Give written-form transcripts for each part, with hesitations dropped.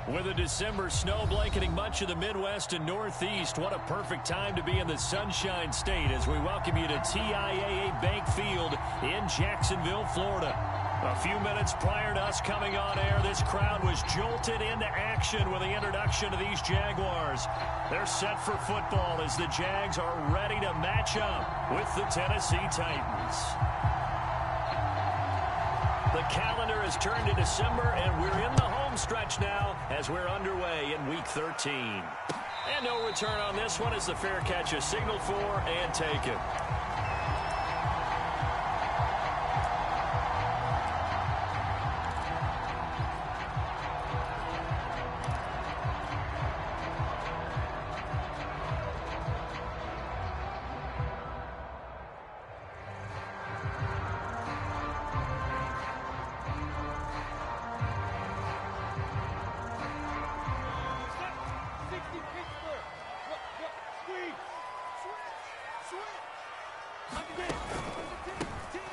With a December snow blanketing much of the Midwest and Northeast, what a perfect time to be in the Sunshine State as we welcome you to TIAA Bank Field in Jacksonville, Florida. A few minutes prior to us coming on air, this crowd was jolted into action with the introduction of these Jaguars. They're set for football as the Jags are ready to match up with the Tennessee Titans. The calendar has turned to December, and we're in the home stretch now as we're underway in Week 13. And no return on this one as the fair catch is signaled for and taken.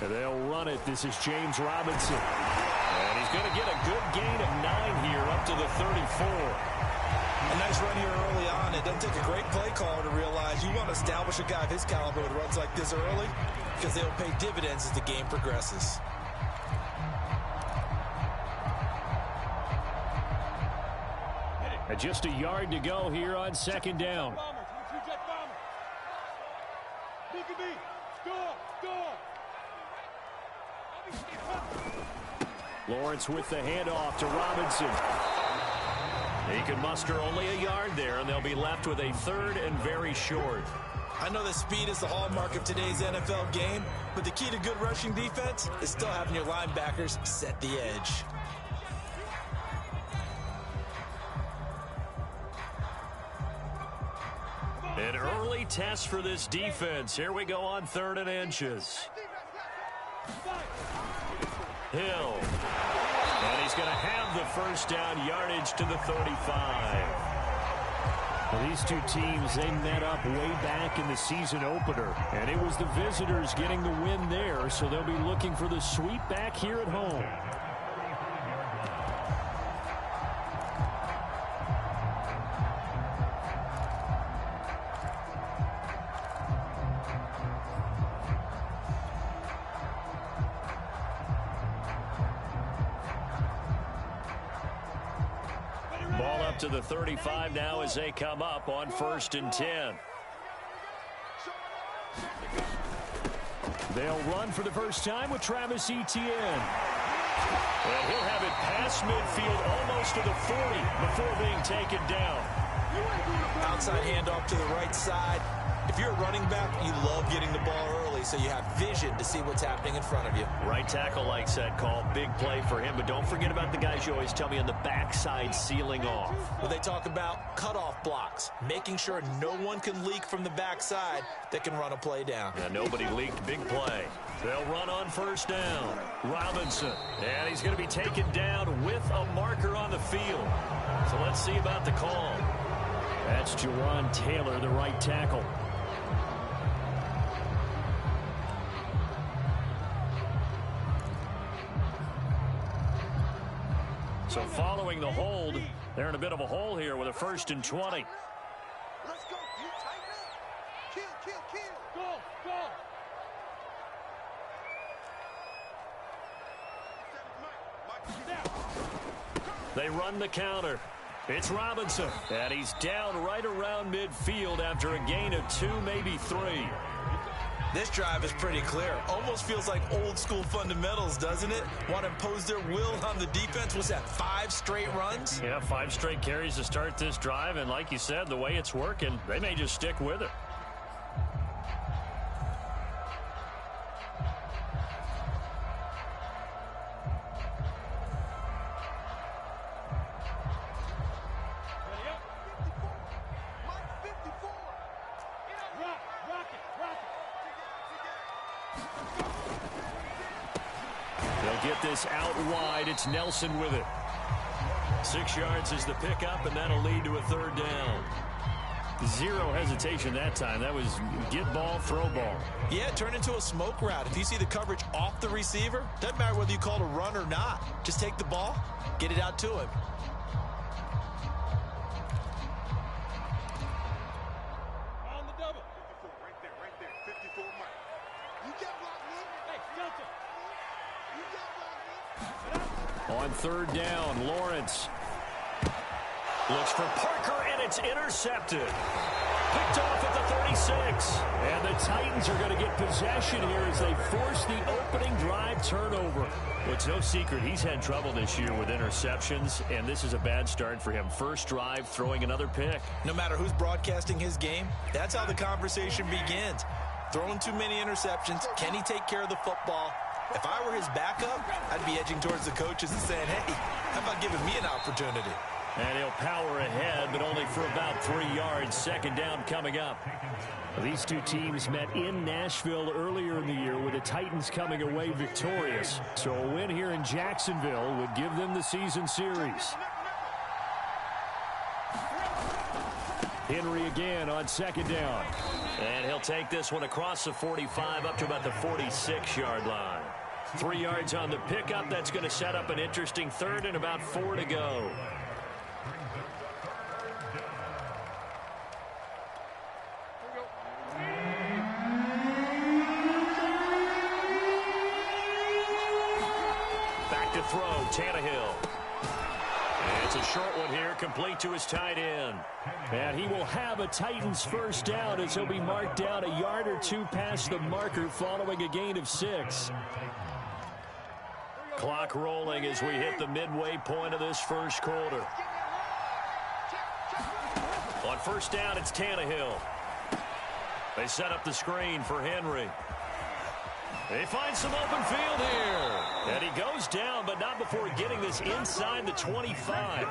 They'll run it. This is James Robinson. And he's going to get a good gain of 9 here up to the 34. A nice run here early on. It doesn't take a great play caller to realize you want to establish a guy of his caliber with runs like this early because they'll pay dividends as the game progresses. And just a yard to go here on second down. Lawrence with the handoff to Robinson. He can muster only a yard there, and they'll be left with a 3rd and very short. I know that speed is the hallmark of today's NFL game, but the key to good rushing defense is still having your linebackers set the edge. An early test for this defense. Here we go on 3rd and inches. Hill. And he's going to have the first down yardage to the 35. Well, these two teams, they met up way back in the season opener. And it was the visitors getting the win there, so they'll be looking for the sweep back here at home. To the 35 now as they come up on 1st and 10. They'll run for the first time with Travis Etienne. And he'll have it past midfield almost to the 40 before being taken down. Outside handoff to the right side. If you're a running back, you love getting the ball early so you have vision to see what's happening in front of you. Right tackle likes that call. Big play for him. But don't forget about the guys you always tell me on the backside sealing off. Well, they talk about cutoff blocks, making sure no one can leak from the backside that can run a play down. Yeah, nobody leaked. Big play. They'll run on 1st down. Robinson. And he's going to be taken down with a marker on the field. So let's see about the call. That's Jawan Taylor, the right tackle. So following the hold, they're in a bit of a hole here with a 1st and 20. Let's go. You tighten up. Kill. Go. They run the counter. It's Robinson. And he's down right around midfield after a gain of 2, maybe 3. This drive is pretty clear. Almost feels like old school fundamentals, doesn't it? Want to impose their will on the defense. Was that 5 straight runs? Yeah, 5 straight carries to start this drive. And like you said, the way it's working, they may just stick with it. Get this out wide. It's Nelson with it. 6 yards is the pickup, and that'll lead to a 3rd down. Zero hesitation that time. That was get ball, throw ball. Yeah, it turned into a smoke route. If you see the coverage off the receiver, doesn't matter whether you call it a run or not. Just take the ball, get it out to him. On third down, Lawrence looks for Parker, and it's intercepted. Picked off at the 36. And the Titans are going to get possession here as they force the opening drive turnover. Well, it's no secret he's had trouble this year with interceptions, and this is a bad start for him. First drive, throwing another pick. No matter who's broadcasting his game, that's how the conversation begins. Throwing too many interceptions. Can he take care of the football? If I were his backup, I'd be edging towards the coaches and saying, hey, how about giving me an opportunity? And he'll power ahead, but only for about 3 yards. Second down coming up. These two teams met in Nashville earlier in the year with the Titans coming away victorious. So a win here in Jacksonville would give them the season series. Henry again on second down. And he'll take this one across the 45 up to about the 46-yard line. 3 yards on the pickup. That's going to set up an interesting third and about 4 to go. Back to throw, Tannehill. And it's a short one here, complete to his tight end. And he will have a Titans first down as he'll be marked down a yard or two past the marker following a gain of 6. Clock rolling as we hit the midway point of this first quarter. On first down, it's Tannehill. They set up the screen for Henry. They find some open field here. And he goes down, but not before getting this inside the 25.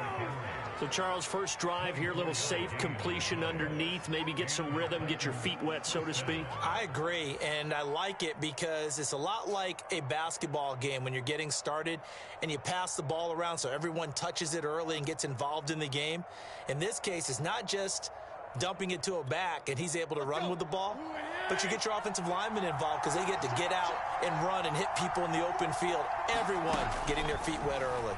So, Charles, first drive here, little safe completion underneath. Maybe get some rhythm, get your feet wet, so to speak. I agree, and I like it because it's a lot like a basketball game when you're getting started and you pass the ball around so everyone touches it early and gets involved in the game. In this case, it's not just dumping it to a back and he's able to run with the ball, but you get your offensive linemen involved because they get to get out and run and hit people in the open field. Everyone getting their feet wet early.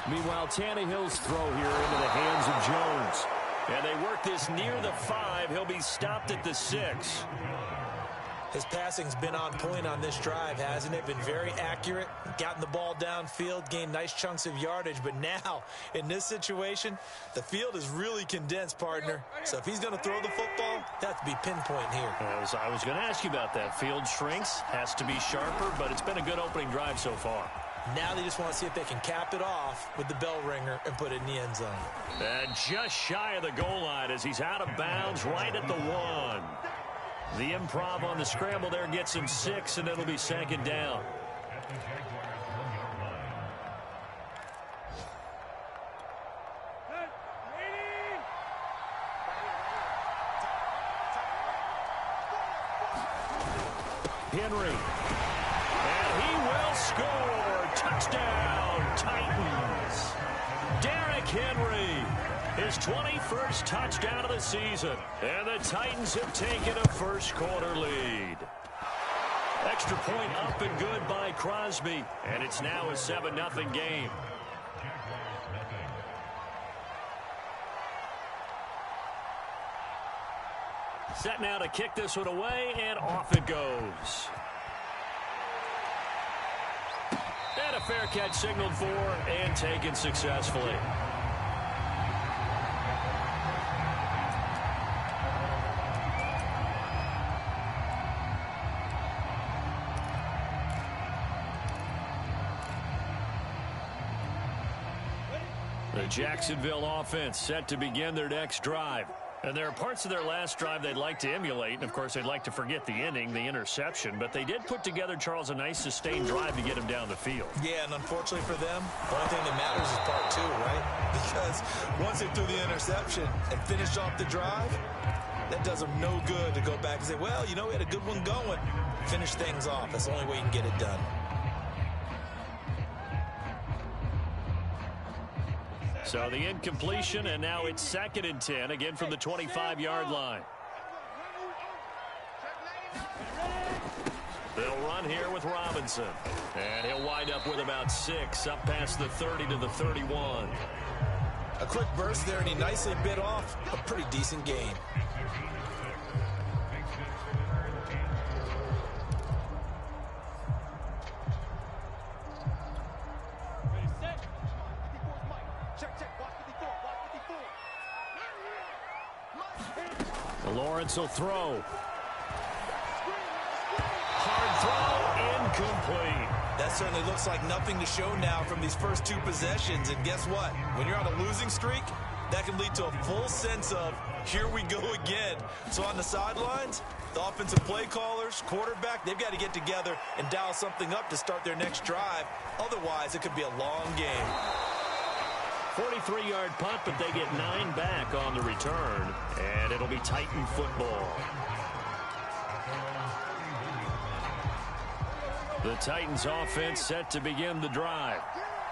Meanwhile, Tannehill's throw here into the hands of Jones. And they work this near the 5. He'll be stopped at the 6. His passing's been on point on this drive, hasn't it? Been very accurate, gotten the ball downfield, gained nice chunks of yardage. But now, in this situation, the field is really condensed, partner. So if he's going to throw the football, that has to be pinpoint here. I was going to ask you about that. Field shrinks, has to be sharper, but it's been a good opening drive so far. Now they just want to see if they can cap it off with the bell ringer and put it in the end zone. And just shy of the goal line as he's out of bounds right at the 1. The improv on the scramble there gets him 6, and it'll be second down. Henry. And he will score. Touchdown, Titans. Derrick Henry. His 21st touchdown of the season. And the Titans have taken a first quarter lead. Extra point up and good by Crosby. And it's now a 7-0 game. Set now to kick this one away, and off it goes. And a fair catch signaled for and taken successfully. The Jacksonville offense set to begin their next drive. And there are parts of their last drive they'd like to emulate. And, of course, they'd like to forget the inning, the interception. But they did put together, Charles, a nice sustained drive to get him down the field. Yeah, and unfortunately for them, the only thing that matters is part 2, right? Because once they threw the interception and finished off the drive, that does them no good to go back and say, well, you know, we had a good one going. Finish things off. That's the only way you can get it done. So the incompletion, and now it's 2nd and 10, again from the 25-yard line. They'll run here with Robinson. And he'll wind up with about 6, up past the 30 to the 31. A quick burst there, and he nicely bit off a pretty decent gain. Check, check. Watch 54. Watch 54. Lawrence will throw. Hard throw, incomplete. That certainly looks like nothing to show now from these first two possessions. And guess what? When you're on a losing streak, that can lead to a full sense of, here we go again. So on the sidelines, the offensive play callers, quarterback, they've got to get together and dial something up to start their next drive. Otherwise, it could be a long game. 43-yard punt, but they get 9 back on the return. And it'll be Titan football. The Titans offense set to begin the drive.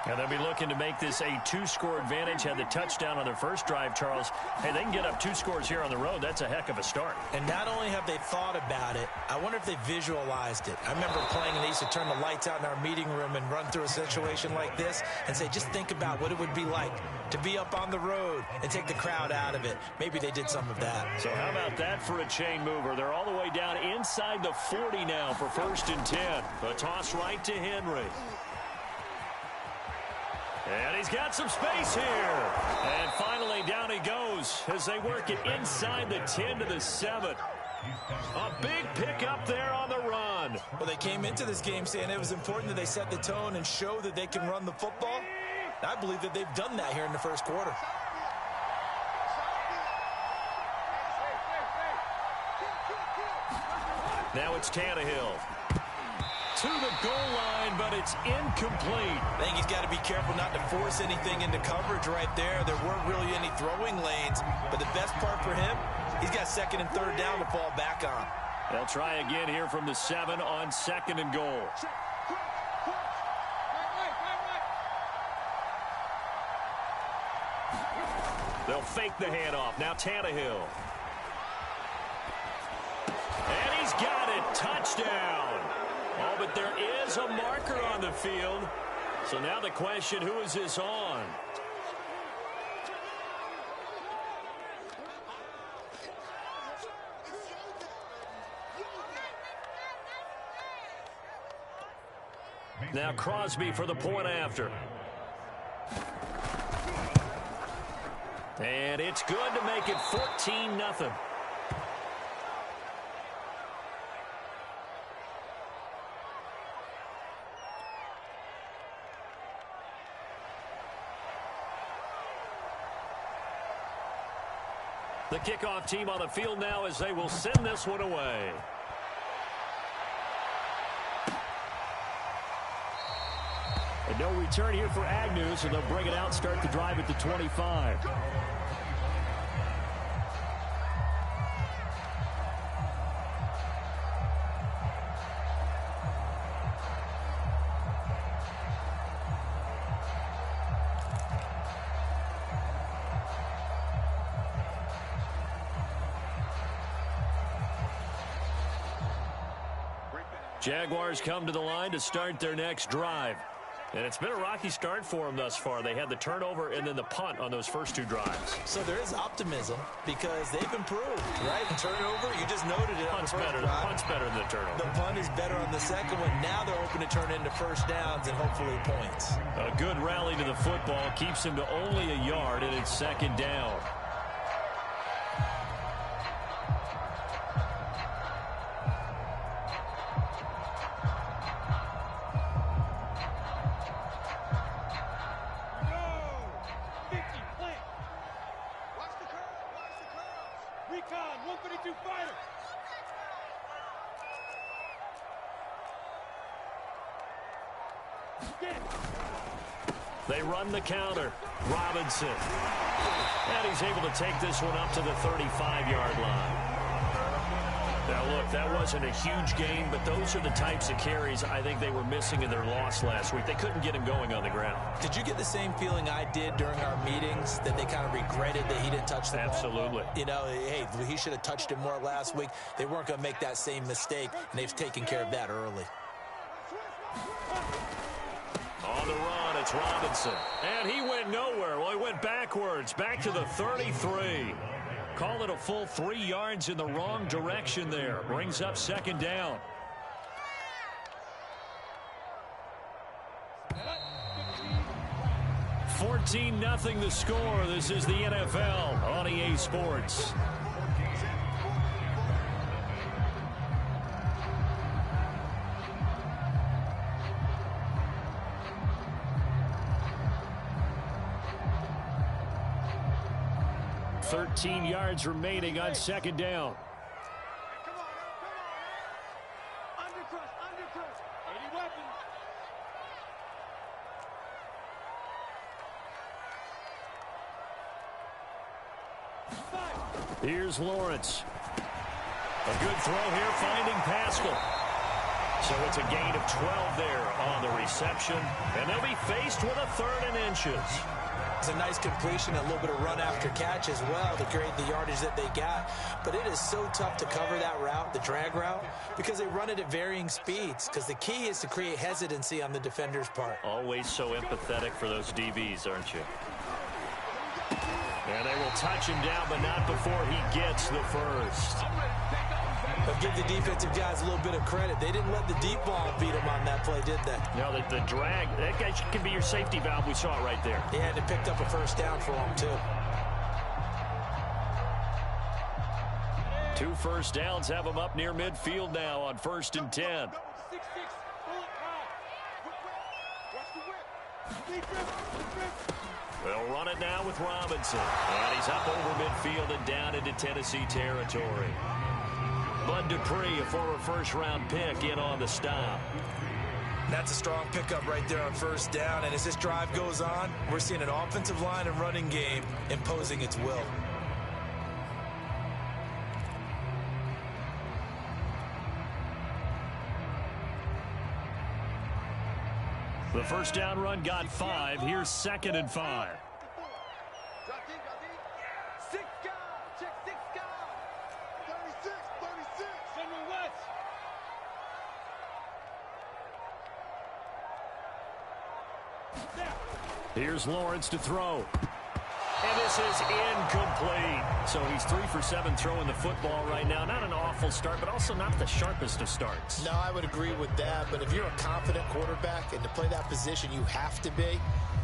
And they'll be looking to make this a 2-score advantage. Had the touchdown on their first drive, Charles. Hey, they can get up 2 scores here on the road. That's a heck of a start. And not only have they thought about it, I wonder if they visualized it. I remember playing and they used to turn the lights out in our meeting room and run through a situation like this and say, just think about what it would be like to be up on the road and take the crowd out of it. Maybe they did some of that. So how about that for a chain mover? They're all the way down inside the 40 now for 1st and 10. A toss right to Henry. And he's got some space here. And finally down he goes as they work it inside the 10 to the 7. A big pickup there on the run. Well, they came into this game saying it was important that they set the tone and show that they can run the football. I believe that they've done that here in the first quarter. Now it's Tannehill. To the goal line, but it's incomplete. I think he's got to be careful not to force anything into coverage right there. There weren't really any throwing lanes, but the best part for him, he's got 2nd and 3rd down to fall back on. They'll try again here from the 7 on 2nd and goal. They'll fake the handoff. Now Tannehill. And he's got it. Touchdown. Oh, but there is a marker on the field. So now the question, who is this on? Now Crosby for the point after. And it's good to make it 14-0. The kickoff team on the field now as they will send this one away. And no return here for Agnew, so they'll bring it out, start the drive at the 25. Jaguars come to the line to start their next drive. And it's been a rocky start for them thus far. They had the turnover and then the punt on those first 2 drives. So there is optimism because they've improved, right? The turnover, you just noted it. Punt's better than the turnover. The punt is better on the second one. Now they're hoping to turn into first downs and hopefully points. A good rally to the football keeps him to only a yard, and it's 2nd down. They run the counter. Robinson. And he's able to take this one up to the 35-yard line. Now, look, that wasn't a huge gain, but those are the types of carries I think they were missing in their loss last week. They couldn't get him going on the ground. Did you get the same feeling I did during our meetings, that they kind of regretted that he didn't touch the ball? Absolutely. You know, hey, he should have touched it more last week. They weren't going to make that same mistake, and they've taken care of that early. On the run, it's Robinson. And he went nowhere. Well, he went backwards, back to the 33. Call it a full 3 yards in the wrong direction there. Brings up 2nd down. 14-0 the score. This is the NFL on EA Sports. $13 yards remaining on second down. Come on, undercrush. 80 weapons. Here's Lawrence. A good throw here, finding Pascal. So it's a gain of 12 there on the reception. And they'll be faced with a 3rd and inches. It's a nice completion, a little bit of run after catch as well to create the yardage that they got. But it is so tough to cover that route, the drag route, because they run it at varying speeds. Because the key is to create hesitancy on the defender's part. Always so empathetic for those DBs, aren't you? And they will touch him down, but not before he gets the first. But give the defensive guys a little bit of credit. They didn't let the deep ball beat them on that play, did they? No, the drag, that guy can be your safety valve. We saw it right there. Yeah, and it picked up a first down for them, too. 2 first downs have them up near midfield now on 1st and 10. 6-6. They'll run it now with Robinson. And he's up over midfield and down into Tennessee territory. Bud Dupree, a former first-round pick, in on the stop. That's a strong pickup right there on first down. And as this drive goes on, we're seeing an offensive line and running game imposing its will. The first down run got 5. Here's 2nd and 5. Drop deep. 6 guys. Check 6 guys. 36. Send me West. Here's Lawrence to throw. And this is incomplete. So he's 3 for 7 throwing the football right now. Not an awful start, but also not the sharpest of starts. No, I would agree with that. But if you're a confident quarterback and to play that position you have to be,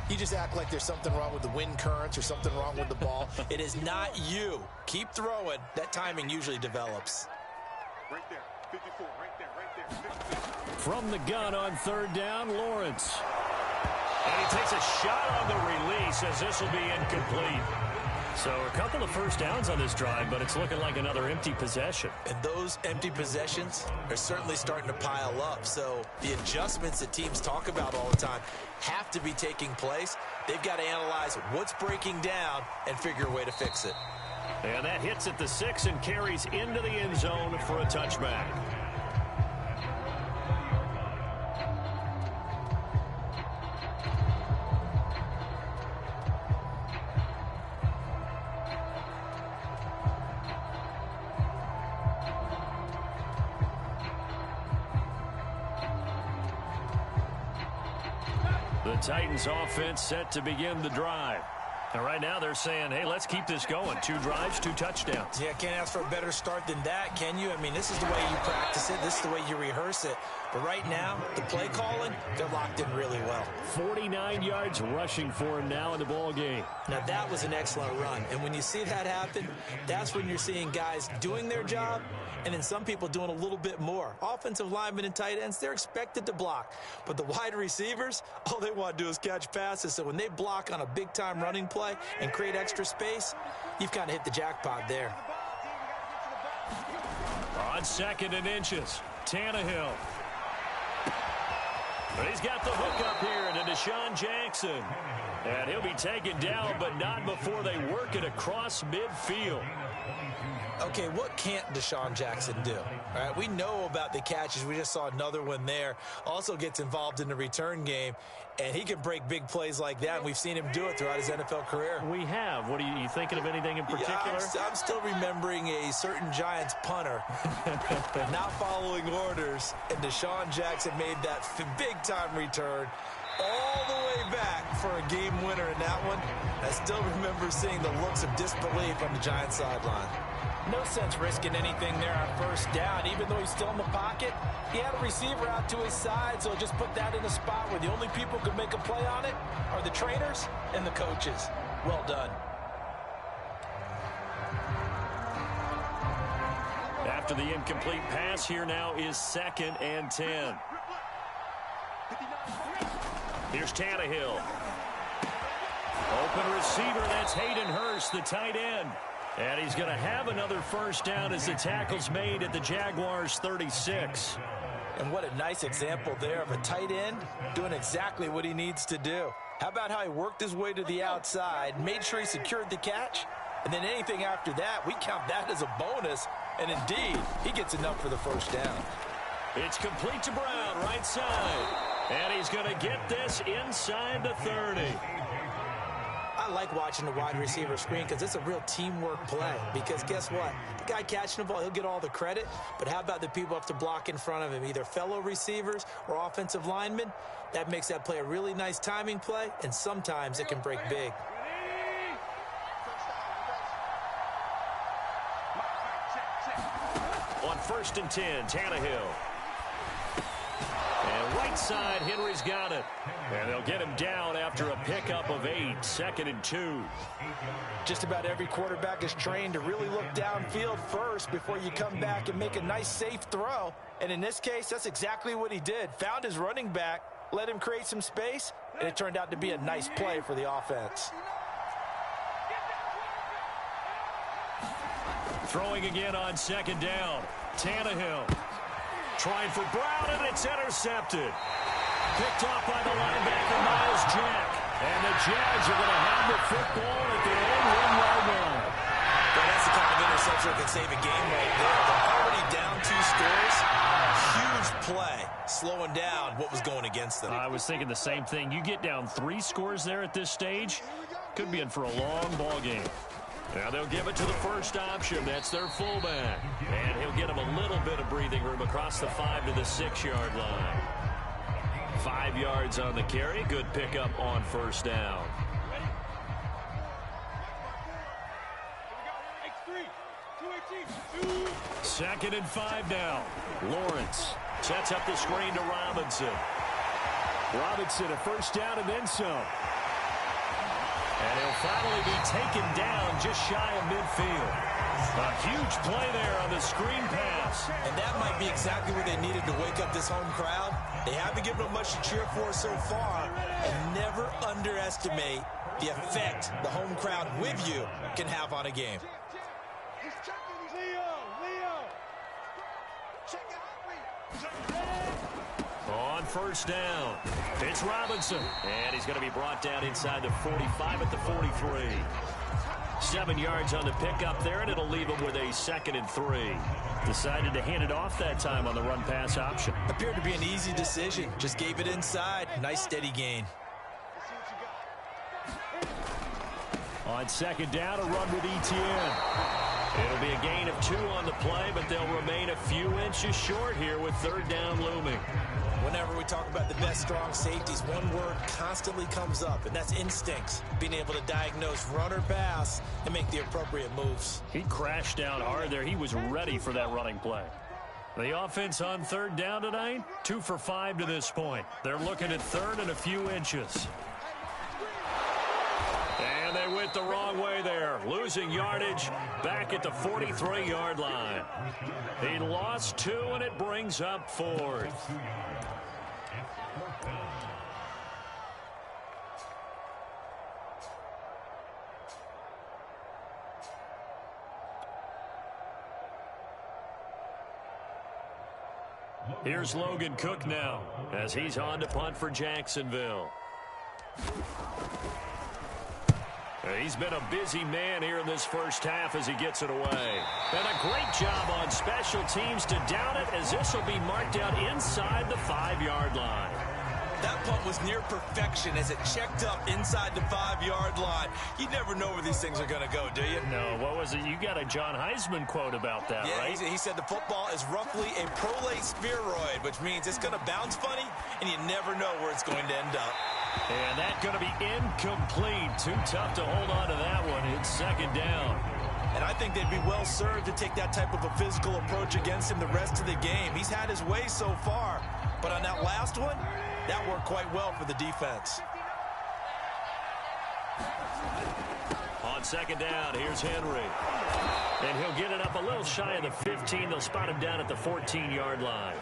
you just act like there's something wrong with the wind currents or something wrong with the ball. It is not you. Keep throwing. That timing usually develops. Right there. 54. Right there. 56. From the gun on 3rd down, Lawrence. And he takes a shot on the release as this will be incomplete. So a couple of first downs on this drive, but it's looking like another empty possession. And those empty possessions are certainly starting to pile up. So the adjustments that teams talk about all the time have to be taking place. They've got to analyze what's breaking down and figure a way to fix it. And that hits at the 6 and carries into the end zone for a touchback. The Titans offense set to begin the drive. And right now they're saying, hey, let's keep this going. 2 drives, 2 touchdowns. Yeah, can't ask for a better start than that, can you? I mean, this is the way you practice it. This is the way you rehearse it. But right now, the play calling, they're locked in really well. 49 yards rushing for him now in the ball game. Now, that was an excellent run. And when you see that happen, that's when you're seeing guys doing their job and then some people doing a little bit more. Offensive linemen and tight ends, they're expected to block. But the wide receivers, all they want to do is catch passes. So when they block on a big-time running play and create extra space, you've kind of hit the jackpot there. On 2nd and inches, Tannehill. But he's got the hook up here to Deshaun Jackson. And he'll be taken down, but not before they work it across midfield. Okay, what can't Deshaun Jackson do? All right, we know about the catches. We just saw another one there. Also gets involved in the return game, and he can break big plays like that, and we've seen him do it throughout his NFL career. We have. What are you thinking of anything in particular? Yeah, I'm still remembering a certain Giants punter not following orders, and Deshaun Jackson made that big-time return all the way back for a game winner in that one. I still remember seeing the looks of disbelief on the Giants sideline. No sense risking anything there on first down. Even though he's still in the pocket, he had a receiver out to his side, so just put that in a spot where the only people who can make a play on it are the trainers and the coaches. Well done. After the incomplete pass, here now is 2nd and 10. Here's Tannehill. Open receiver, that's Hayden Hurst, the tight end. And he's going to have another first down as the tackle's made at the Jaguars' 36. And what a nice example there of a tight end doing exactly what he needs to do. How about how he worked his way to the outside, made sure he secured the catch, and then anything after that, we count that as a bonus. And indeed, he gets enough for the first down. It's complete to Brown, right side. And he's going to get this inside the 30. I like watching the wide receiver screen because it's a real teamwork play. Because guess what? The guy catching the ball, he'll get all the credit. But how about the people up to block in front of him, either fellow receivers or offensive linemen? That makes that play a really nice timing play, and sometimes it can break big. On 1st and 10, Tannehill. And right side, Henry's got it. And they'll get him down after a pickup of 8, 2nd and 2. Just about every quarterback is trained to really look downfield first before you come back and make a nice, safe throw. And in this case, that's exactly what he did. Found his running back, let him create some space, and it turned out to be a nice play for the offense. Throwing again on 2nd down. Tannehill trying for Brown, and it's intercepted. Picked off by the linebacker, Miles Jack. And the Jags are going to have the football at their own 1-yard line. Well, that's the kind of interception that can save a game right there. They're already down 2 scores. Huge play, slowing down what was going against them. I was thinking the same thing. You get down 3 scores there at this stage, could be in for a long ball game. Now they'll give it to the first option. That's their fullback. And he'll get him a little bit of breathing room across the 5 to the 6-yard line. 5 yards on the carry. Good pickup on first down. Second and 5 now. Lawrence sets up the screen to Robinson. Robinson a first down and then some. And he'll finally be taken down just shy of midfield. A huge play there on the screen pass. And that might be exactly what they needed to wake up this home crowd. They haven't given them much to cheer for so far. And never underestimate the effect the home crowd with you can have on a game. On first down, it's Robinson. And he's going to be brought down inside the 45 at the 43. 7 yards on the pickup there, and it'll leave him with a 2nd and 3. Decided to hand it off that time on the run-pass option. Appeared to be an easy decision. Just gave it inside. Nice steady gain. On 2nd down, a run with Etienne. It'll be a gain of 2 on the play, but they'll remain a few inches short here with 3rd down looming. Whenever we talk about the best strong safeties, one word constantly comes up, and that's instincts. Being able to diagnose run or pass and make the appropriate moves. He crashed down hard there. He was ready for that running play. The offense on 3rd down tonight, 2 for 5 to this point. They're looking at 3rd and a few inches. And they went the wrong way there, losing yardage back at the 43-yard line. He lost 2, and it brings up 4th. Here's Logan Cook now as he's on to punt for Jacksonville. He's been a busy man here in this first half as he gets it away. And a great job on special teams to down it, as this will be marked out inside the 5-yard line. That punt was near perfection as it checked up inside the 5-yard line. You never know where these things are going to go, do you? No, what was it? You got a John Heisman quote about that, yeah, right? He said the football is roughly a prolate spheroid, which means it's going to bounce funny, and you never know where it's going to end up. And that's going to be incomplete. Too tough to hold on to that one. It's 2nd down. And I think they'd be well served to take that type of a physical approach against him the rest of the game. He's had his way so far, but on that last one, that worked quite well for the defense. On second down, here's Henry. And he'll get it up a little shy of the 15. They'll spot him down at the 14-yard line.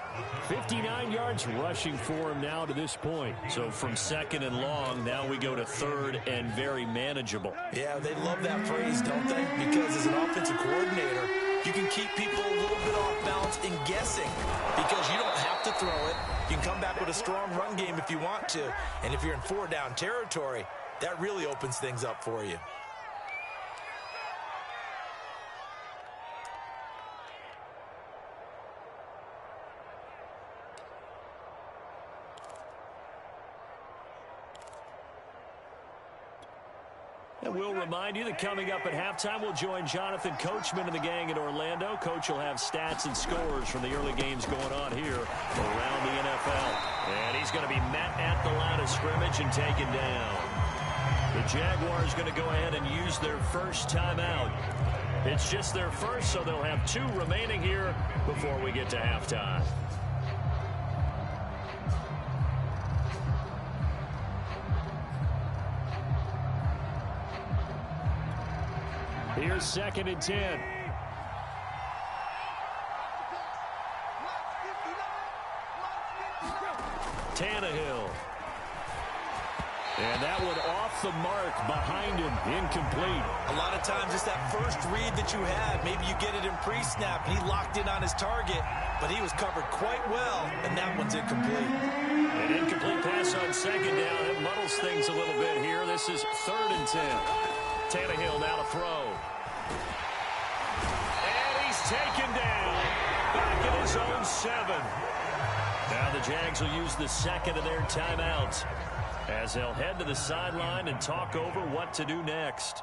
59 yards rushing for him now to this point. So from second and long, now we go to third and very manageable. Yeah, they love that phrase, don't they? Because as an offensive coordinator, you can keep people a little bit off balance and guessing because you don't have to throw it. You can come back with a strong run game if you want to. And if you're in four-down territory, that really opens things up for you. And we'll remind you that coming up at halftime, we'll join Jonathan Coachman and the gang in Orlando. Coach will have stats and scores from the early games going on here around the NFL. And he's going to be met at the line of scrimmage and taken down. The Jaguars going to go ahead and use their first timeout. It's just their first, so they'll have 2 remaining here before we get to halftime. Here's second and 10. Tannehill. And that one off the mark behind him, incomplete. A lot of times it's that first read that you had. Maybe you get it in pre-snap. He locked in on his target, but he was covered quite well, and that one's incomplete. An incomplete pass on second down. It muddles things a little bit here. This is third and 10. Tannehill now to throw. And he's taken down. Back at his own 7. Now the Jags will use the second of their timeouts as they'll head to the sideline and talk over what to do next.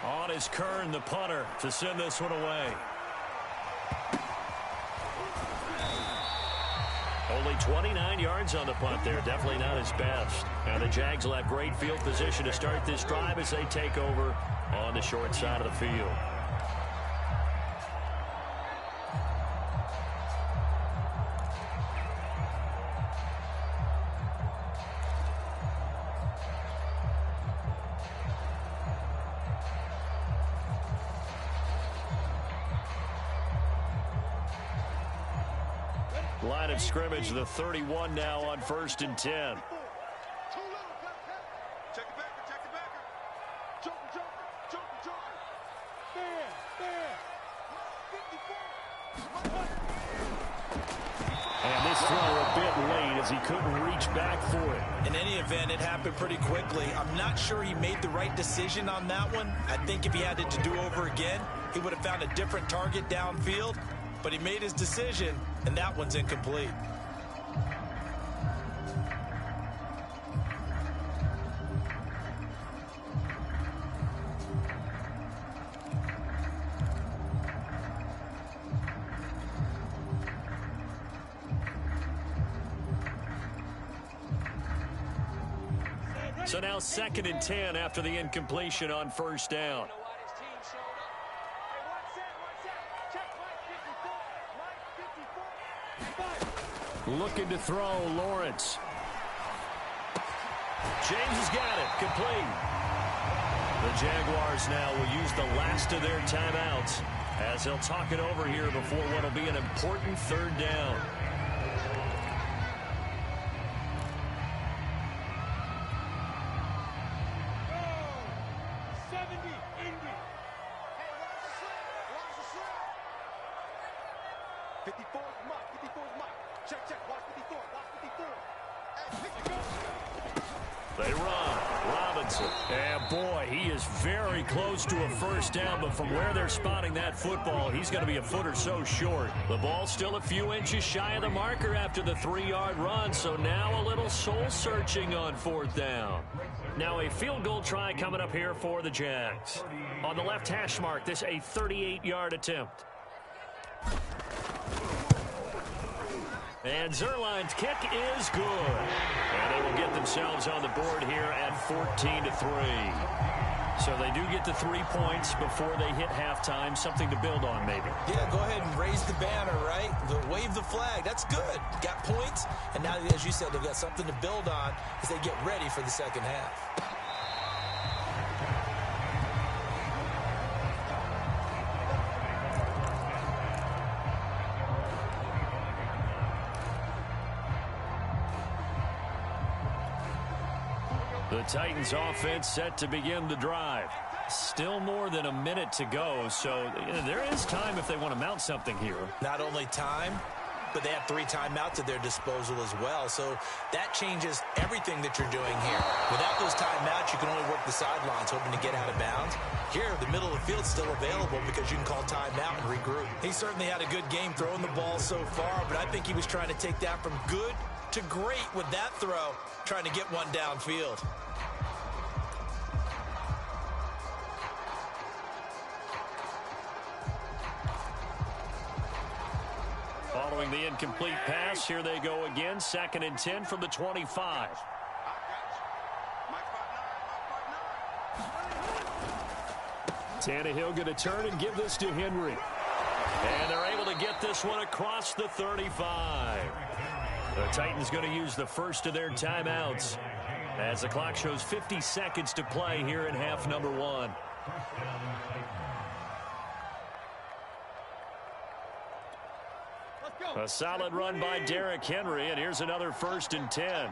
On is Kern, the punter, to send this one away. Only 29 yards on the punt there. Definitely not his best. Now the Jags will have great field position to start this drive as they take over on the short side of the field. Line of scrimmage, the 31 now on first and 10. Check it back, check it back. Joker. There. 54. And this throw a bit late as he couldn't reach back for it. In any event, it happened pretty quickly. I'm not sure he made the right decision on that one. I think if he had it to do over again, he would have found a different target downfield. But he made his decision, and that one's incomplete. So now second and 10 after the incompletion on first down. Looking to throw, Lawrence. James has got it, complete. The Jaguars now will use the last of their timeouts as they'll talk it over here before what will be an important third down. They run. Robinson. And boy, he is very close to a first down, but from where they're spotting that football, he's going to be a foot or so short. The ball's still a few inches shy of the marker after the 3-yard run, so now a little soul-searching on fourth down. Now a field goal try coming up here for the Jags. On the left hash mark, this a 38-yard attempt. And Zerline's kick is good. And they will get themselves on the board here at 14-3. So they do get the 3 points before they hit halftime. Something to build on, maybe. Yeah, go ahead and raise the banner, right? Wave the flag. That's good. Got points. And now, as you said, they've got something to build on as they get ready for the second half. The Titans offense set to begin the drive. Still more than a minute to go, so there is time if they want to mount something here. Not only time, but they have 3 timeouts at their disposal as well. So that changes everything that you're doing here. Without those timeouts, you can only work the sidelines, hoping to get out of bounds. Here, the middle of the field is still available because you can call timeout and regroup. He certainly had a good game throwing the ball so far, but I think he was trying to take that from good to great with that throw, trying to get one downfield. Following the incomplete pass, here they go again. 2nd and 10 from the 25. Tannehill going to turn and give this to Henry. And they're able to get this one across the 35. The Titans going to use the first of their timeouts as the clock shows 50 seconds to play here in half number 1. A solid run by Derrick Henry, and here's another 1st and 10.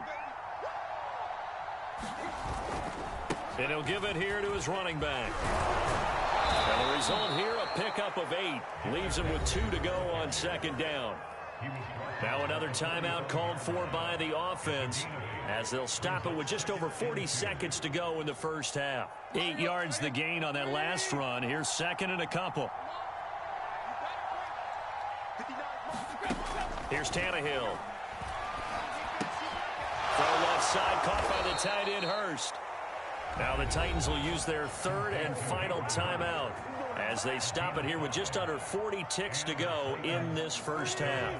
And he'll give it here to his running back. And the result here, a pickup of 8. Leaves him with 2 to go on 2nd down. Now another timeout called for by the offense as they'll stop it with just over 40 seconds to go in the first half. 8 yards the gain on that last run. Here's 2nd and a couple. Here's Tannehill. Throw left side, caught by the tight end Hurst. Now the Titans will use their 3rd and final timeout as they stop it here with just under 40 ticks to go in this first half.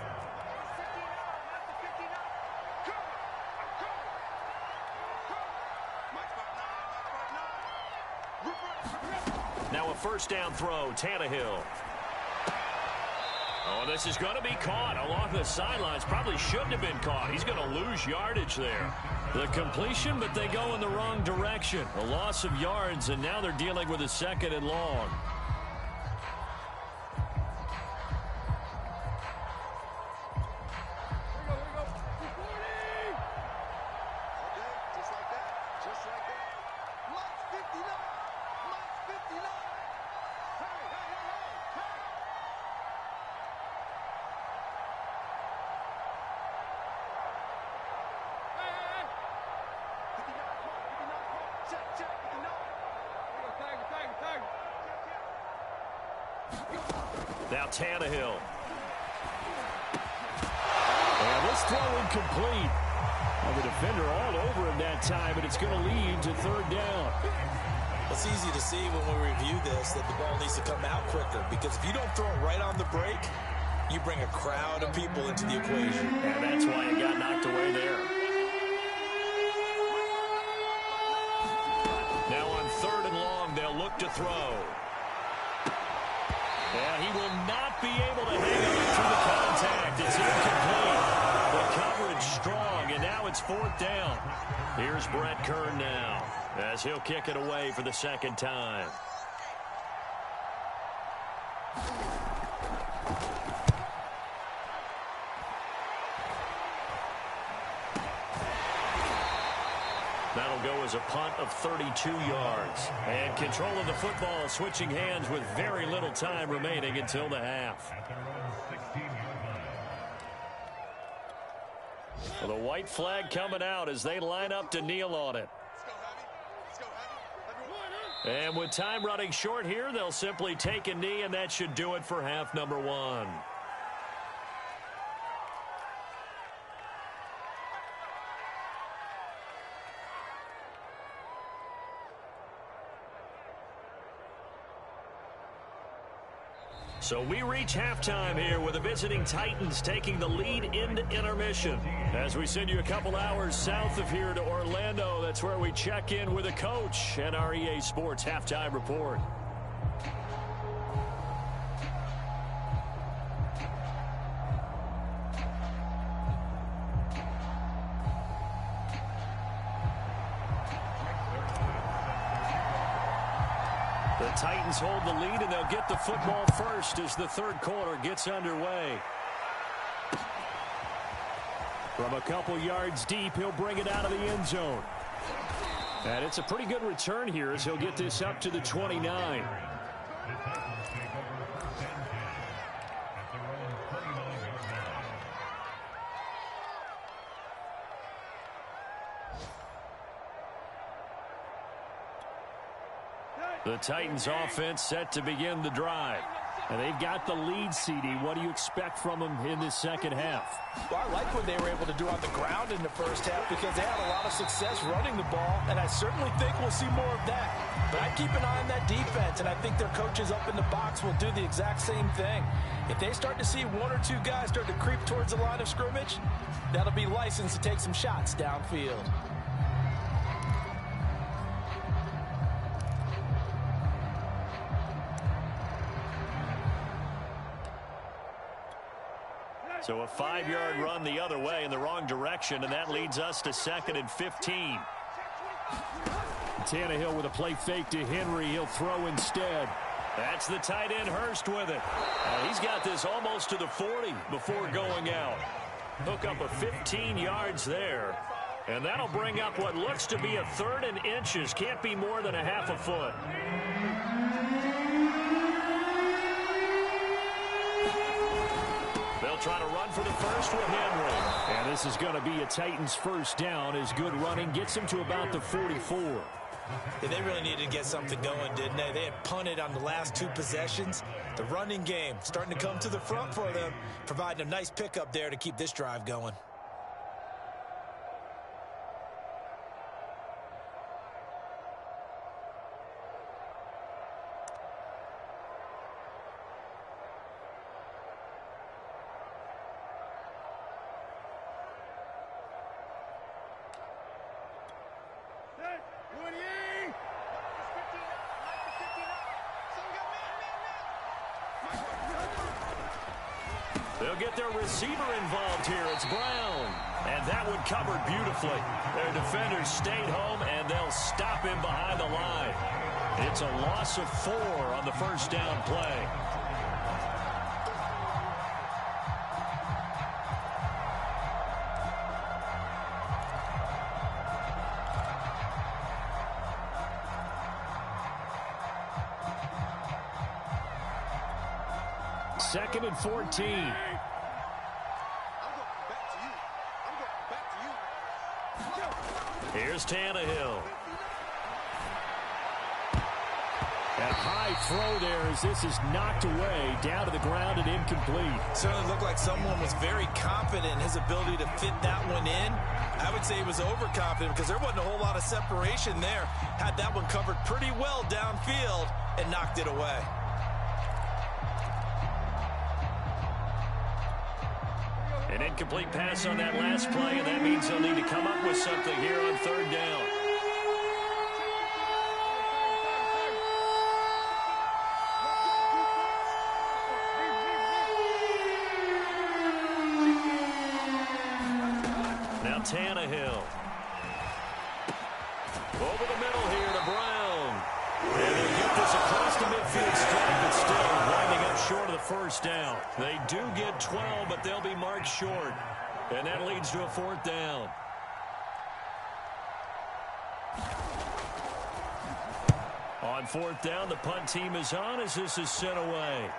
Now a 1st down throw, Tannehill. Oh, this is going to be caught along the sidelines. Probably shouldn't have been caught. He's going to lose yardage there. The completion, but they go in the wrong direction. A loss of yards, and now they're dealing with a 2nd and long. Now Tannehill. And this throw incomplete. Well, the defender all over him that time, but it's going to lead to 3rd down. It's easy to see when we review this that the ball needs to come out quicker, because if you don't throw it right on the break, you bring a crowd of people into the equation. And that's why it got knocked away there. Now on 3rd and long, they'll look to throw. Yeah, he will not be able to hang on through the contact. It's incomplete. The coverage strong, and now it's 4th down. Here's Brett Kern now as he'll kick it away for the 2nd time. That'll go as a punt of 32 yards. And control of the football switching hands with very little time remaining until the half. Well, the white flag coming out as they line up to kneel on it. And with time running short here, they'll simply take a knee, and that should do it for half number 1. So we reach halftime here with the visiting Titans taking the lead into intermission. As we send you a couple hours south of here to Orlando, that's where we check in with a coach and our EA Sports halftime report. The Titans hold the lead, and they'll get the football first as the third quarter gets underway. From a couple yards deep, he'll bring it out of the end zone. And it's a pretty good return here as he'll get this up to the 29. The Titans offense set to begin the drive. And they've got the lead, CD. What do you expect from them in this second half? Well, I like what they were able to do on the ground in the first half because they had a lot of success running the ball, and I certainly think we'll see more of that. But I keep an eye on that defense, and I think their coaches up in the box will do the exact same thing. If they start to see one or two guys start to creep towards the line of scrimmage, that'll be licensed to take some shots downfield. So a 5-yard run the other way in the wrong direction, and that leads us to 2nd and 15. Tannehill with a play fake to Henry. He'll throw instead. That's the tight end Hurst with it. He's got this almost to the 40 before going out. Hook up a 15 yards there. And that'll bring up what looks to be a 3rd and inches. Can't be more than a half a foot. They'll try to run for the first with Henry. And this is going to be a Titans first down as good running gets him to about the 44. Yeah, they really needed to get something going, didn't they? They had punted on the last 2 possessions. The running game starting to come to the front for them, providing a nice pickup there to keep this drive going. They'll get their receiver involved here. It's Brown. And that one covered beautifully. Their defenders stayed home, and they'll stop him behind the line. It's a loss of 4 on the first down play. Second and 14. Here's Tannehill. A high throw there as this is knocked away, down to the ground and incomplete. Certainly looked like someone was very confident in his ability to fit that one in. I would say he was overconfident because there wasn't a whole lot of separation there. Had that one covered pretty well downfield and knocked it away. An incomplete pass on that last play, and that means they'll need to come up with something here on 3rd down. Now Tannehill. Over the middle here to Brown. And they'll get this across the midfield stripe, but still winding up short of the first down. They do get 12, but they'll be marked short. And that leads to a 4th down. On 4th down, the punt team is on as this is sent away.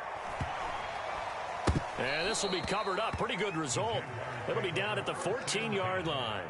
And this will be covered up. Pretty good result. It'll be down at the 14-yard line.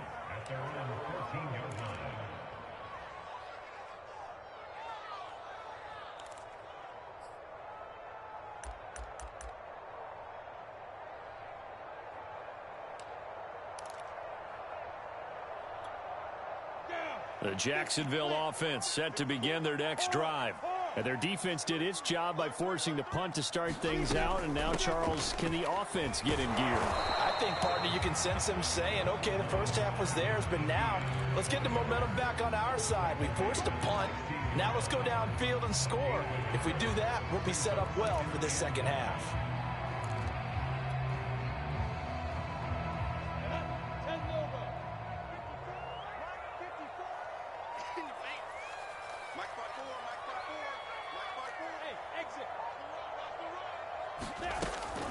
The Jacksonville offense set to begin their next drive. And their defense did its job by forcing the punt to start things out. And now, Charles, can the offense get in gear? I think, partner, you can sense them saying, okay, the first half was theirs, but now let's get the momentum back on our side. We forced a punt. Now let's go downfield and score. If we do that, we'll be set up well for this second half.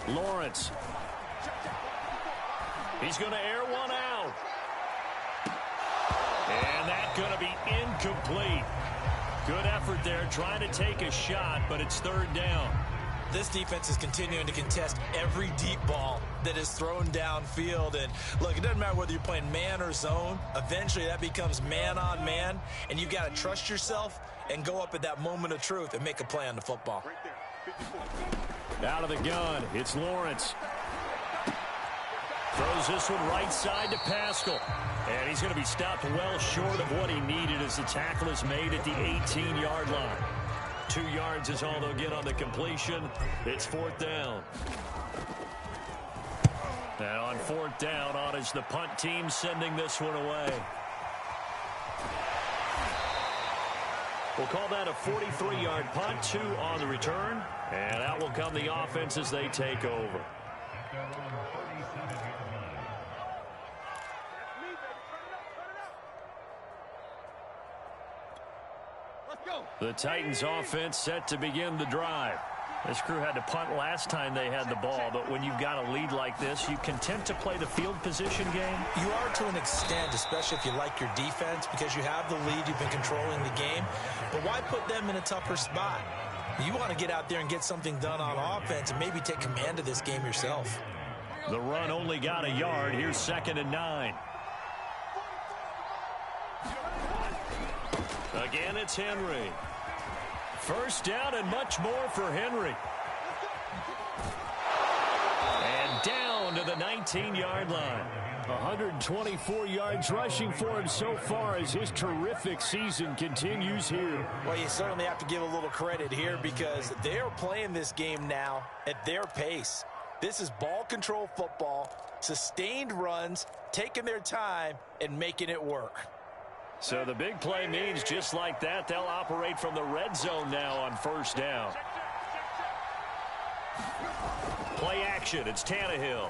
Lawrence. He's going to air one out. And that's going to be incomplete. Good effort there, trying to take a shot, but it's third down. This defense is continuing to contest every deep ball that is thrown downfield. And look, it doesn't matter whether you're playing man or zone. Eventually that becomes man on man, and you got to trust yourself and go up at that moment of truth and make a play on the football. Out of the gun, it's Lawrence. Throws this one right side to Pascal. And he's going to be stopped well short of what he needed as the tackle is made at the 18-yard line. 2 yards is all they'll get on the completion. It's fourth down. Now on fourth down, on is the punt team sending this one away. We'll call that a 43-yard punt, 2 on the return. And out will come the offense as they take over. The Titans offense set to begin the drive. This crew had to punt last time they had the ball, but when you've got a lead like this, you content to play the field position game? You are to an extent, especially if you like your defense, because you have the lead, you've been controlling the game. But why put them in a tougher spot? You want to get out there and get something done on offense and maybe take command of this game yourself. The run only got a yard. Here's 2nd and 9. Again, it's Henry. First down and much more for Henry. And down to the 19-yard line. 124 yards rushing for him so far as his terrific season continues here. Well, you certainly have to give a little credit here because they are playing this game now at their pace. This is ball control football, sustained runs, taking their time and making it work. So the big play means just like that, they'll operate from the red zone now on first down. Play action, it's Tannehill.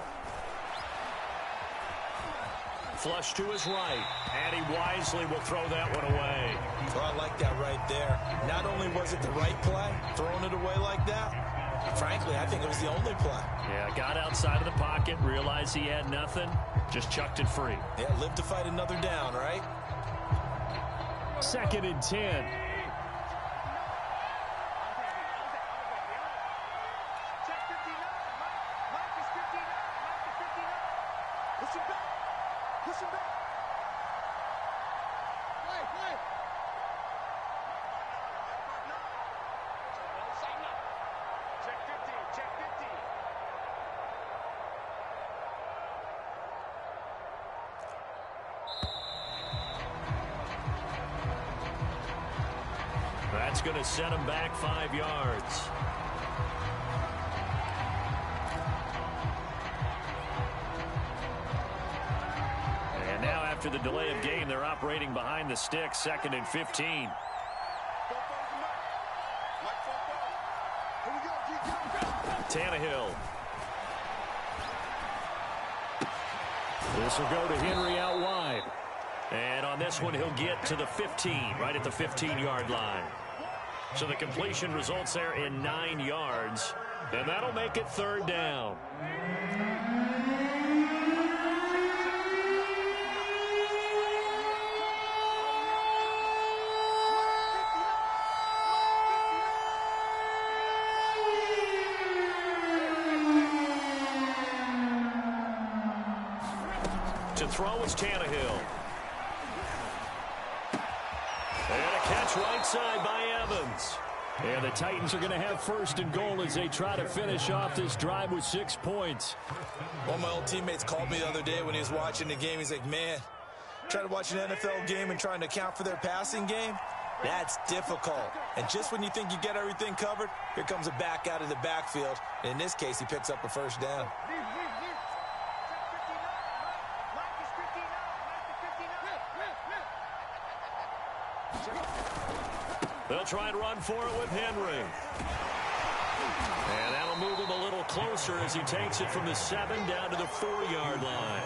Flush to his right, and he wisely will throw that one away. Well, I like that right there. Not only was it the right play, throwing it away like that, frankly, I think it was the only play. Yeah, got outside of the pocket, realized he had nothing, just chucked it free. Yeah, live to fight another down, right? 2nd and 10. That's going to set him back 5 yards. And now after the delay of game, they're operating behind the stick, 2nd and 15. Tannehill. This will go to Henry out wide. And on this one, he'll get to the 15, right at the 15-yard line. So the completion results there in 9 yards, and that'll make it third down. To throw is Tannehill. And a catch right side by Evans. And the Titans are going to have 1st and goal as they try to finish off this drive with 6 points. One of my old teammates called me the other day when he was watching the game. He's like, man, trying to watch an NFL game and trying to account for their passing game. That's difficult. And just when you think you get everything covered, here comes a back out of the backfield. And in this case, he picks up a first down. They'll try and run for it with Henry. And that'll move him a little closer as he takes it from the 7 down to the 4-yard line.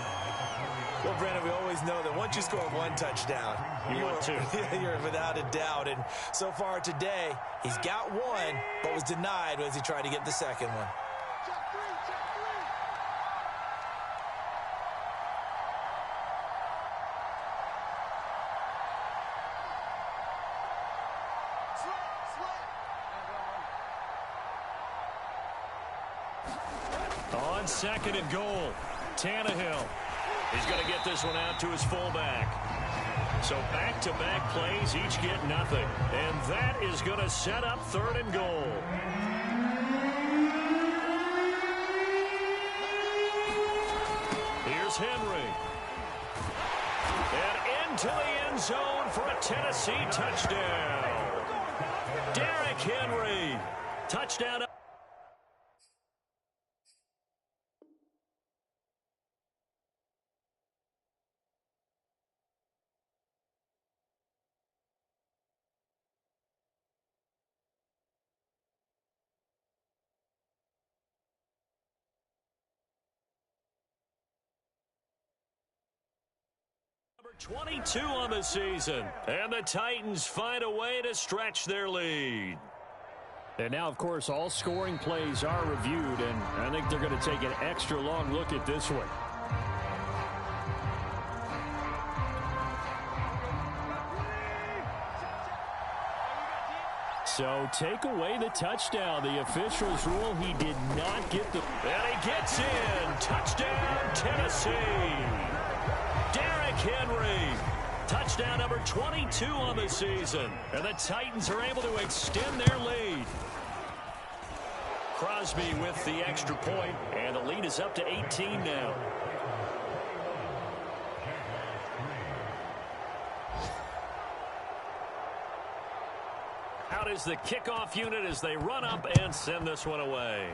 Well, Brandon, we always know that once you score one touchdown, you're without a doubt. And so far today, he's got one, but was denied as he tried to get the second one. On 2nd and goal, Tannehill. He's going to get this one out to his fullback. So back-to-back plays, each get nothing. And that is going to set up 3rd and goal. Here's Henry. And into the end zone for a Tennessee touchdown. Derrick Henry. Touchdown. Number 22 on the season. And the Titans find a way to stretch their lead. And now, of course, all scoring plays are reviewed, and I think they're going to take an extra long look at this one. So take away the touchdown. The officials rule he did not get the... And he gets in. Touchdown, Tennessee. Derrick Henry. Touchdown number 22 on the season. And the Titans are able to extend their lead. Crosby with the extra point, and the lead is up to 18 now. Out is the kickoff unit as they run up and send this one away.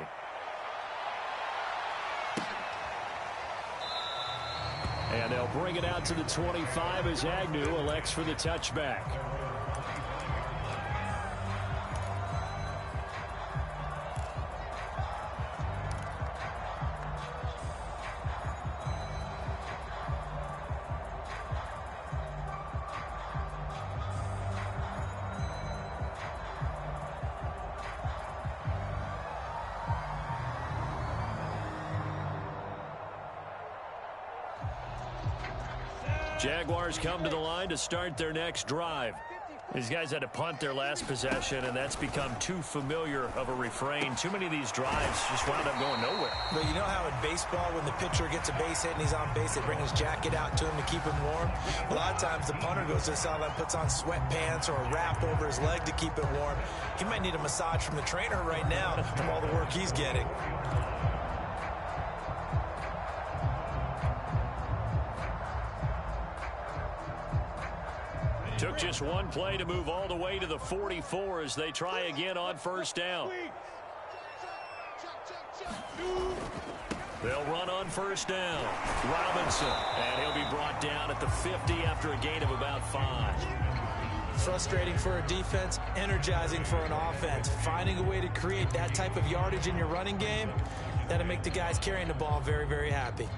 And they'll bring it out to the 25 as Agnew elects for the touchback. Jaguars come to the line to start their next drive. These guys had to punt their last possession, and that's become too familiar of a refrain. Too many of these drives just wound up going nowhere. But you know how in baseball, when the pitcher gets a base hit and he's on base, they bring his jacket out to him to keep him warm? A lot of times the punter goes to the sideline, puts on sweatpants or a wrap over his leg to keep it warm. He might need a massage from the trainer right now from all the work he's getting. Took just one play to move all the way to the 44 as they try again on first down. They'll run on first down. Robinson, and he'll be brought down at the 50 after a gain of about 5. Frustrating for a defense, energizing for an offense. Finding a way to create that type of yardage in your running game, that'll make the guys carrying the ball very, very happy.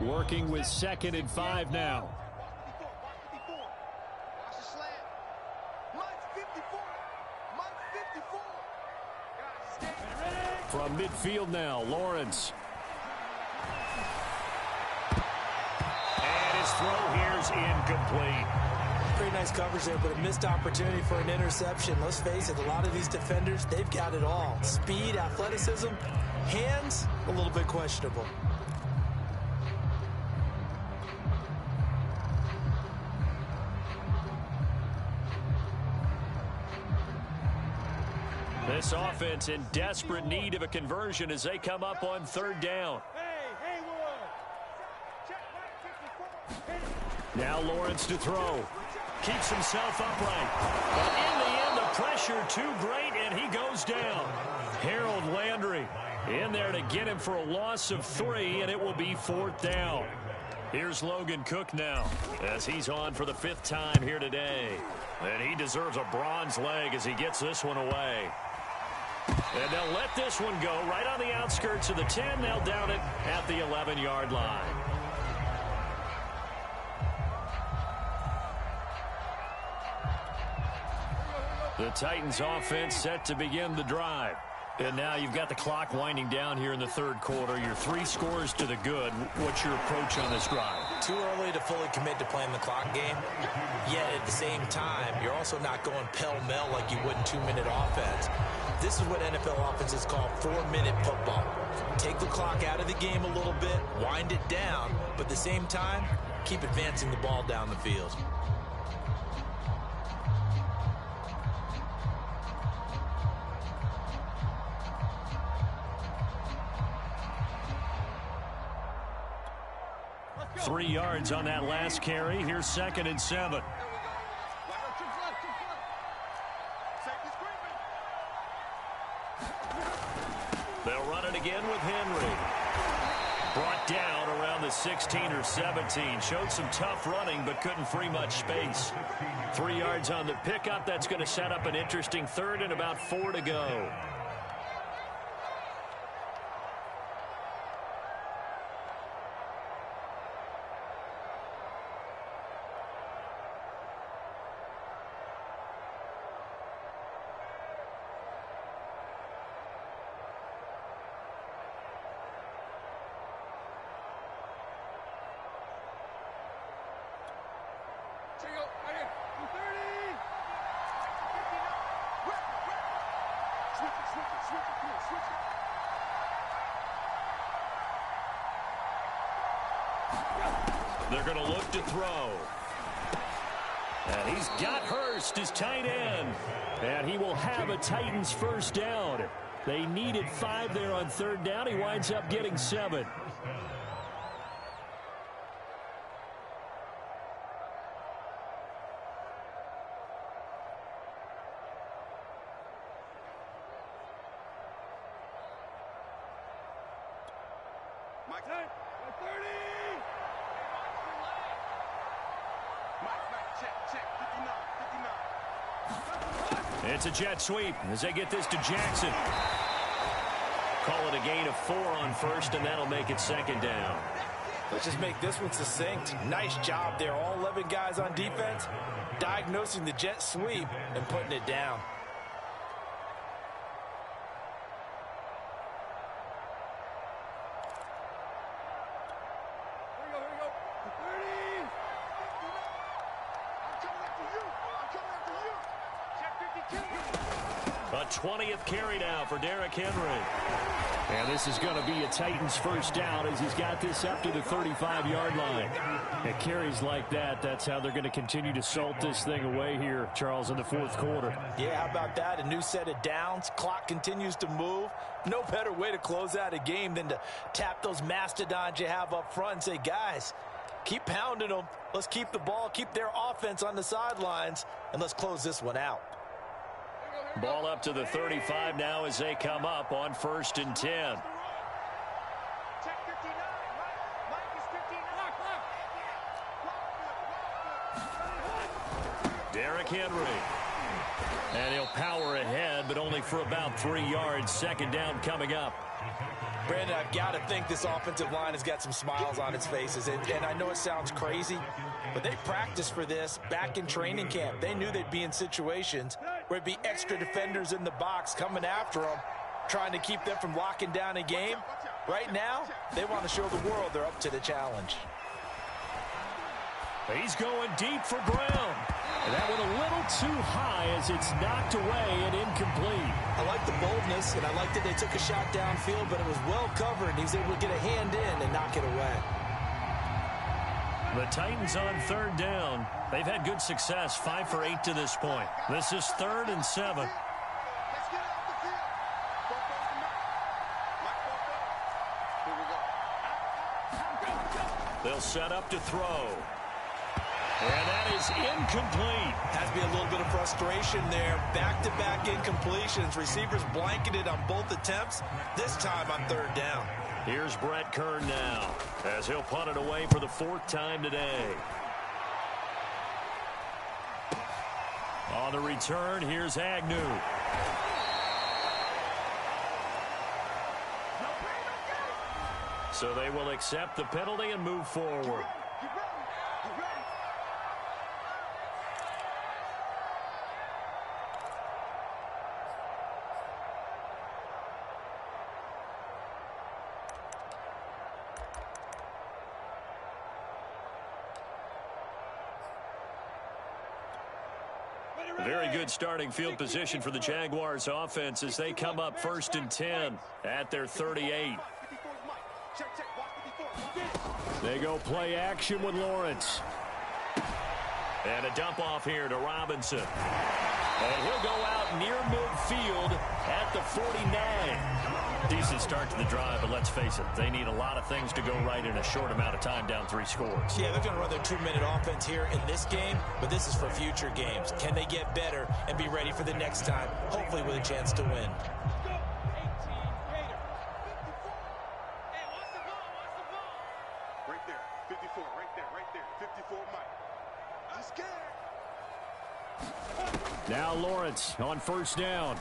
Working with 2nd and 5 now. From midfield now, Lawrence. And his throw here's incomplete. Pretty nice coverage there, but a missed opportunity for an interception. Let's face it, a lot of these defenders, they've got it all. Speed, athleticism, hands, a little bit questionable. This offense in desperate need of a conversion as they come up on 3rd down. Now Lawrence to throw. Keeps himself upright. But in the end, the pressure too great, and he goes down. Harold Landry in there to get him for a loss of 3, and it will be 4th down. Here's Logan Cook now as he's on for the 5th time here today. And he deserves a bronze leg as he gets this one away. And they'll let this one go right on the outskirts of the 10. They'll down it at the 11-yard line. The Titans offense set to begin the drive. And now you've got the clock winding down here in the 3rd quarter. You're 3 scores to the good. What's your approach on this drive? Too early to fully commit to playing the clock game. Yet at the same time, you're also not going pell-mell like you would in 2-minute offense. This is what NFL offenses call 4-minute football. Take the clock out of the game a little bit, wind it down, but at the same time, keep advancing the ball down the field. Three yards on that last carry. Here's 2nd and 7. They'll run it again with Henry. Brought down around the 16 or 17. Showed some tough running, but couldn't free much space. 3 yards on the pickup. That's going to set up an interesting 3rd and about 4 to go. They're going to look to throw. And he's got Hurst, his tight end. And he will have a Titans 1st down. They needed 5 there on 3rd down. He winds up getting 7. It's a jet sweep as they get this to Jackson. Call it a gain of 4 on 1st, and that'll make it 2nd down. Let's just make this one succinct. Nice job there. All 11 guys on defense diagnosing the jet sweep and putting it down. A 20th carry now for Derrick Henry. And this is going to be a Titans 1st down as he's got this up to the 35-yard line. It carries like that. That's how they're going to continue to salt this thing away here, Charles, in the 4th quarter. Yeah, how about that? A new set of downs. Clock continues to move. No better way to close out a game than to tap those mastodons you have up front and say, guys, keep pounding them. Let's keep the ball, keep their offense on the sidelines, and let's close this one out. Ball up to the 35 now as they come up on 1st and 10. Derrick Henry. And he'll power ahead, but only for about 3 yards. 2nd down coming up. Brandon, I've got to think this offensive line has got some smiles on its faces. And I know it sounds crazy, but they practiced for this back in training camp. They knew they'd be in situations where it'd be extra defenders in the box coming after them, trying to keep them from locking down a game. Right now, they want to show the world they're up to the challenge. He's going deep for Brown. And that went a little too high as it's knocked away and incomplete. I like the boldness, and I like that they took a shot downfield, but it was well covered. He was able to get a hand in and knock it away. The Titans on 3rd down. They've had good success, 5 for 8 to this point. This is 3rd and 7. They'll set up to throw. And that is incomplete. Has to be a little bit of frustration there. Back-to-back incompletions. Receivers blanketed on both attempts, this time on third down. Here's Brett Kern now, as he'll punt it away for the 4th time today. On the return, here's Agnew. So they will accept the penalty and move forward. Very good starting field position for the Jaguars offense as they come up 1st and 10 at their 38. They go play action with Lawrence. And a dump off here to Robinson. And he'll go out near midfield at the 49. Decent start to the drive, but let's face it, they need a lot of things to go right in a short amount of time, down 3 scores. Yeah, they're going to run their 2-minute offense here in this game, but this is for future games. Can they get better and be ready for the next time, hopefully with a chance to win? Right there, 54, right there, 54, Mike. I'm scared. Now Lawrence on 1st down.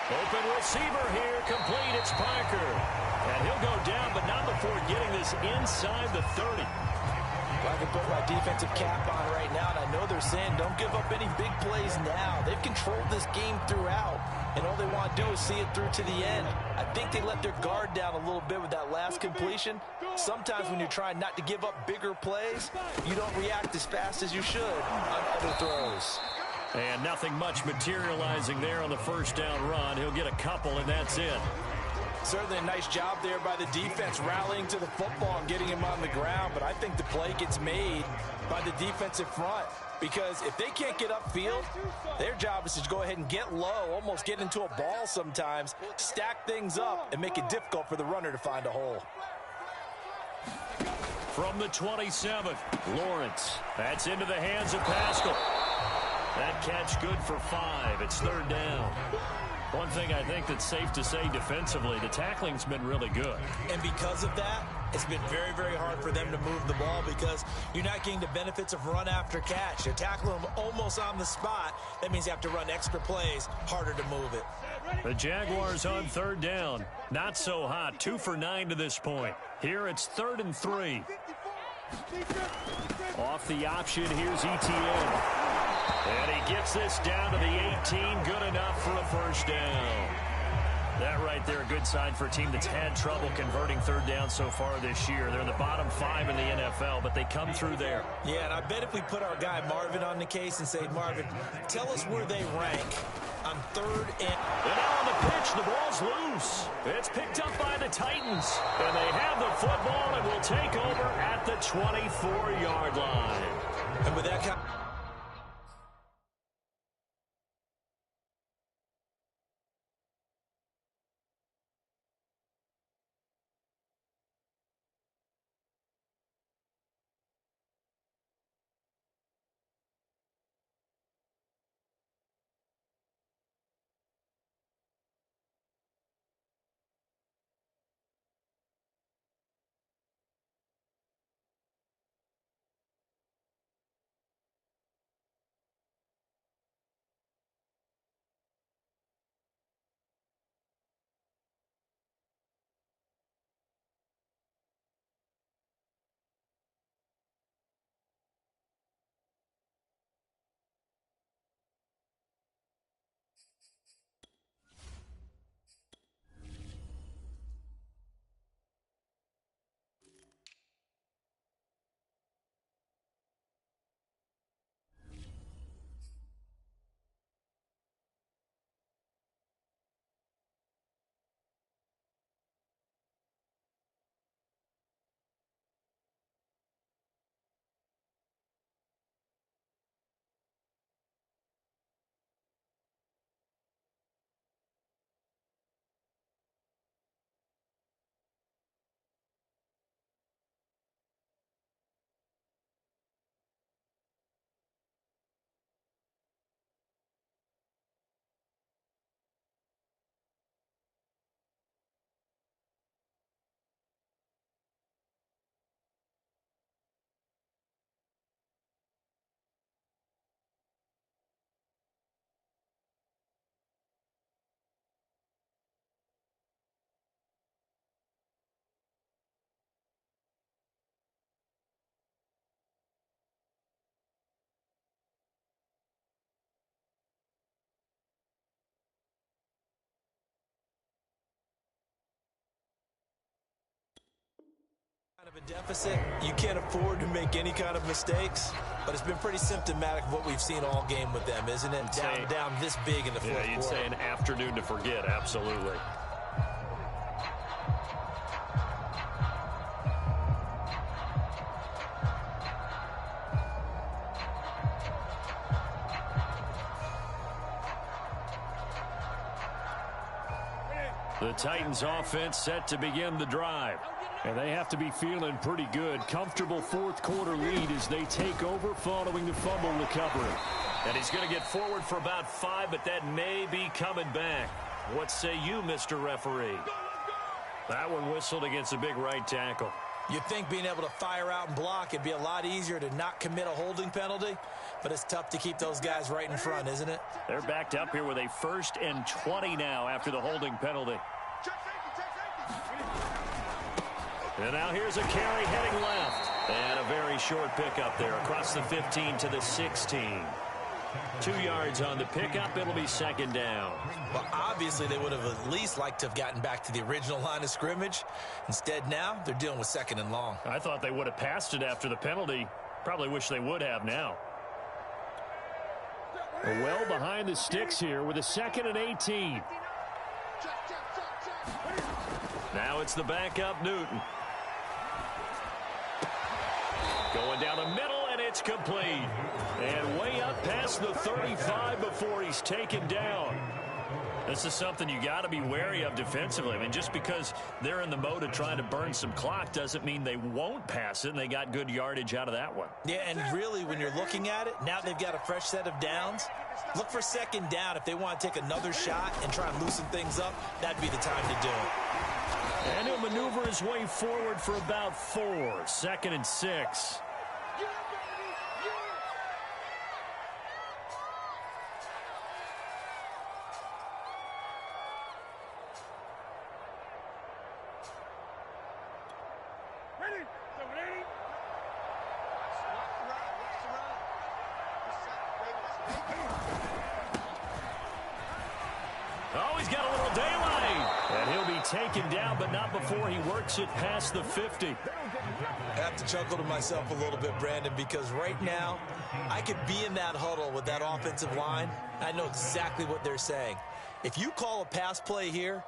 Open receiver here, complete, it's Parker. And he'll go down, but not before getting this inside the 30. Well, I can put my defensive cap on right now, and I know they're saying don't give up any big plays now. They've controlled this game throughout, and all they want to do is see it through to the end. I think they let their guard down a little bit with that last completion. Sometimes when you're trying not to give up bigger plays, you don't react as fast as you should on other throws. And nothing much materializing there on the 1st down run. He'll get a couple, and that's it. Certainly a nice job there by the defense rallying to the football and getting him on the ground, but I think the play gets made by the defensive front because if they can't get upfield, their job is to go ahead and get low, almost get into a ball sometimes, stack things up, and make it difficult for the runner to find a hole. From the 27th, Lawrence. That's into the hands of Pascal. That catch good for 5. It's 3rd down. One thing I think that's safe to say defensively, the tackling's been really good. And because of that, it's been very, very hard for them to move the ball because you're not getting the benefits of run after catch. You're tackling them almost on the spot. That means you have to run extra plays, harder to move it. The Jaguars on 3rd down. Not so hot. 2 for 9 to this point. Here it's 3rd and 3. Off the option, here's Etienne. And he gets this down to the 18. Good enough for a 1st down. That right there, a good sign for a team that's had trouble converting 3rd down so far this year. They're in the bottom 5 in the NFL, but they come through there. Yeah, and I bet if we put our guy Marvin on the case and say, Marvin, tell us where they rank on 3rd and... And now on the pitch, the ball's loose. It's picked up by the Titans. And they have the football and will take over at the 24-yard line. And with that kind have a deficit, you can't afford to make any kind of mistakes, but it's been pretty symptomatic of what we've seen all game with them, isn't it? Down this big in the fourth quarter. Yeah, you'd say an afternoon to forget, absolutely. The Titans offense set to begin the drive. And they have to be feeling pretty good. Comfortable fourth quarter lead as they take over following the fumble recovery. And he's going to get forward for about 5, but that may be coming back. What say you, Mr. Referee? That one whistled against a big right tackle. You'd think being able to fire out and block, it'd be a lot easier to not commit a holding penalty, but it's tough to keep those guys right in front, isn't it? They're backed up here with a 1st and 20 now after the holding penalty. And now here's a carry heading left. And a very short pickup there across the 15 to the 16. 2 yards on the pickup. It'll be 2nd down. Well, obviously they would have at least liked to have gotten back to the original line of scrimmage. Instead now they're dealing with 2nd and long. I thought they would have passed it after the penalty. Probably wish they would have now. Well behind the sticks here with a 2nd and 18. Now it's the backup Newton. Going down the middle, and it's complete. And way up past the 35 before he's taken down. This is something you got to be wary of defensively. I mean, just because they're in the mode of trying to burn some clock doesn't mean they won't pass it, and they got good yardage out of that one. Yeah, and really, when you're looking at it, now they've got a fresh set of downs. Look for 2nd down. If they want to take another shot and try and loosen things up, that'd be the time to do it. And he'll maneuver his way forward for about 4. 2nd and 6. Oh, he's got a little daylight. And he'll be taken down, but not before he works it past the 50. I have to chuckle to myself a little bit, Brandon, because right now I could be in that huddle with that offensive line. I know exactly what they're saying. If you call a pass play here,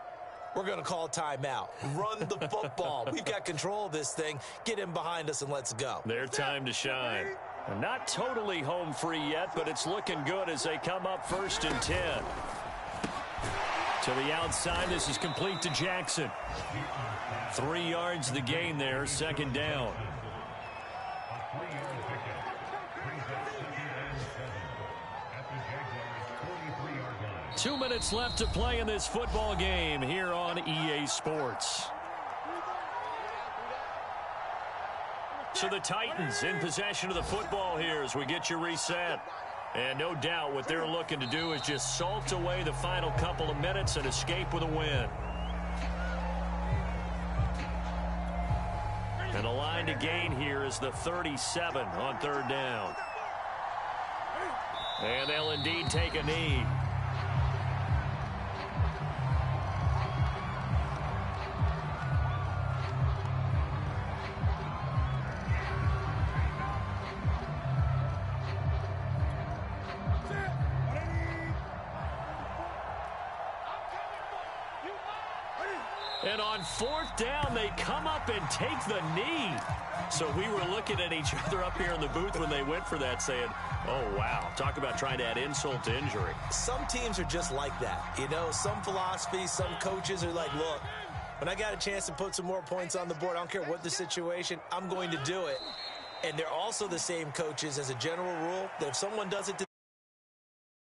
we're going to call a timeout. Run the football. We've got control of this thing. Get him behind us and let's go. Their time to shine. Not totally home free yet, but it's looking good as they come up 1st and 10. To the outside, this is complete to Jackson. 3 yards the gain there, 2nd down. Two minutes left to play in this football game here on EA Sports. So the Titans in possession of the football here as we get you reset. And no doubt what they're looking to do is just salt away the final couple of minutes and escape with a win. And the line to gain here is the 37 on 3rd down. And they'll indeed take a knee. And on 4th down, they come up and take the knee. So we were looking at each other up here in the booth when they went for that saying, oh, wow, talk about trying to add insult to injury. Some teams are just like that. You know, some philosophies, some coaches are like, look, when I got a chance to put some more points on the board, I don't care what the situation, I'm going to do it. And they're also the same coaches as a general rule that if someone does it to